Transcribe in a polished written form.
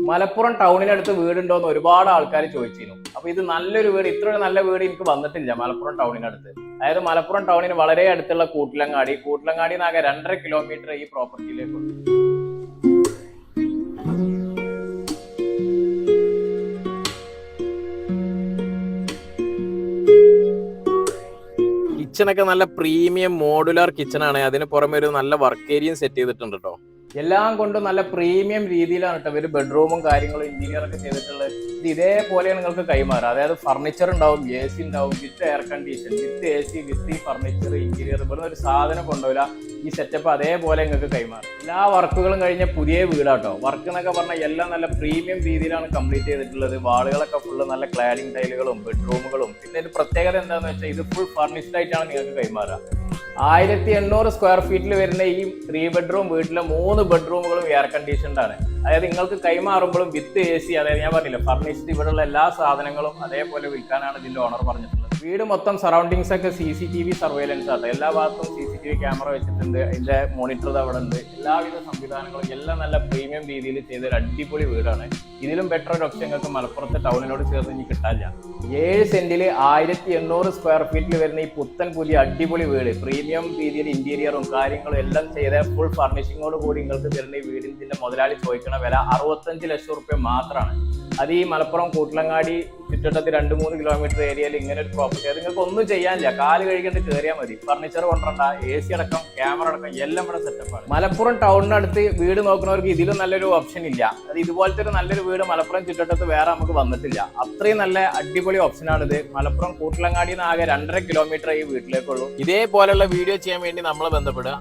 മലപ്പുറം ടൗണിനടുത്ത് വീടുണ്ടോന്ന് ഒരുപാട് ആൾക്കാർ ചോദിച്ചിരുന്നു. അപ്പൊ ഇത് നല്ലൊരു വീട്, ഇത്ര നല്ല വീട് എനിക്ക് വന്നിട്ടില്ല മലപ്പുറം ടൗണിനടുത്ത്. അതായത് മലപ്പുറം ടൗണിന് വളരെ അടുത്തുള്ള കൂട്ടിലങ്ങാടി ആകെ 2.5 കിലോമീറ്റർ ഈ പ്രോപ്പർട്ടിയിലേക്കുള്ളൂ. കിച്ചണൊക്കെ നല്ല പ്രീമിയം മോഡുലാർ കിച്ചണാണ്. അതിന് പുറമെ ഒരു നല്ല വർക്ക് ഏരിയയും സെറ്റ് ചെയ്തിട്ടുണ്ട് കേട്ടോ. എല്ലാം കൊണ്ടും നല്ല പ്രീമിയം രീതിയിലാണ് കേട്ടോ ഇവര് ബെഡ്റൂമും കാര്യങ്ങളും ഇന്റീരിയറൊക്കെ ചെയ്തിട്ടുള്ളത്. ഇത് ഇതേപോലെയാണ് നിങ്ങൾക്ക് കൈമാറുക. അതായത് ഫർണിച്ചർ ഉണ്ടാവും, AC ഉണ്ടാവും, with air condition, with AC, വിത്ത് ഈ ഫർണിച്ചർ, ഇന്റീരിയർ, ഇവിടെ ഒരു സാധനം കൊണ്ടുപോയില്ല. ഈ സെറ്റപ്പ് അതേപോലെ നിങ്ങൾക്ക് കൈമാറും. എല്ലാ വർക്കുകളും കഴിഞ്ഞ പുതിയ വീടാട്ടോ. വർക്ക് എന്നൊക്കെ പറഞ്ഞാൽ എല്ലാം നല്ല പ്രീമിയം രീതിയിലാണ് കംപ്ലീറ്റ് ചെയ്തിട്ടുള്ളത്. വാളുകളൊക്കെ ഫുള്ള് നല്ല ക്ലാഡിംഗ് ടൈലുകളും ബെഡ്റൂമുകളും. പിന്നെ ഒരു പ്രത്യേകത എന്താണെന്ന് വെച്ചാൽ ഇത് ഫുൾ ഫർണിഷ്ഡ് ആയിട്ടാണ് നിങ്ങൾക്ക് കൈമാറുക. 1800 സ്ക്വയർ ഫീറ്റിൽ വരുന്ന ഈ 3 ബെഡ്റൂം വീട്ടിലെ 3 ബെഡ്റൂമുകളും എയർ കണ്ടീഷൻഡ് ആണ്. അതായത് നിങ്ങൾക്ക് കൈമാറുമ്പോഴും വിത്ത് AC, അതായത് ഞാൻ പറഞ്ഞില്ല ഫർണിഷ്ഡ്, ഇവിടെയുള്ള എല്ലാ സാധനങ്ങളും അതേപോലെ വിൽക്കാനാണ് ഇതിന്റെ ഓണർ പറഞ്ഞിട്ടുള്ളത്. വീട് മൊത്തം സറൗണ്ടിങ്സ് ഒക്കെ CCTV സർവൈലൻസ് ആട്ടോ. എല്ലാ ഭാഗത്തും CCTV ക്യാമറ വെച്ചിട്ടുണ്ട്. അതിന്റെ മോണിറ്റർ അവിടെ ഉണ്ട്. എല്ലാവിധ സംവിധാനങ്ങളും എല്ലാം നല്ല പ്രീമിയം രീതിയിൽ ചെയ്ത ഒരു അടിപൊളി വീടാണ്. ഇതിലും ബെറ്റർ ഒരു ഓപ്ഷൻ നിങ്ങൾക്ക് മലപ്പുറത്തെ ടൗണിനോട് ചേർന്ന് ഇനി കിട്ടാനില്ല. 7 സെന്റിൽ 1800 സ്ക്വയർ ഫീറ്റിൽ വരുന്ന ഈ പുത്തൻ പുതിയ അടിപൊളി വീട്, പ്രീമിയം രീതിയിൽ ഇന്റീരിയറും കാര്യങ്ങളും എല്ലാം ചെയ്ത ഫുൾ ഫർണിഷിങ്ങോട് കൂടി നിങ്ങൾക്ക് തരുന്ന ഈ വീടിന്റെ മുതലാളി ചോദിക്കുന്ന വില 65 ലക്ഷം റുപ്യ മാത്രമാണ്. അത് ഈ മലപ്പുറം കൂട്ടിലങ്ങാടി ചുറ്റട്ടത്ത് 2-3 കിലോമീറ്റർ ഏരിയയിൽ ഇങ്ങനെ ഒരു പ്രോപ്പർട്ടി. അത് നിങ്ങൾക്ക് ഒന്നും ചെയ്യാനില്ല, കാല് കഴിക്കേണ്ടി കയറിയാൽ മതി. ഫർണിച്ചർ കൊണ്ടുവരണ്ട, AC അടക്കം ക്യാമറ അടക്കം എല്ലാം ഇവിടെ സെറ്റപ്പാണ്. മലപ്പുറം ടൗണിനടുത്ത് വീട് നോക്കുന്നവർക്ക് ഇതിലും നല്ലൊരു ഓപ്ഷൻ ഇല്ല. അത് ഇതുപോലത്തെ ഒരു നല്ലൊരു വീട് മലപ്പുറം ചുറ്റട്ടത്ത് വേറെ നമുക്ക് വന്നിട്ടില്ല. അത്രയും നല്ല അടിപൊളി ഓപ്ഷനാണിത്. മലപ്പുറം കൂട്ടിലങ്ങാടിയിൽ നിന്ന് ആകെ 2.5 കിലോമീറ്റർ ഈ വീട്ടിലേക്കുള്ളൂ. ഇതേപോലെയുള്ള വീഡിയോ ചെയ്യാൻ വേണ്ടി നമ്മളെ ബന്ധപ്പെടുക.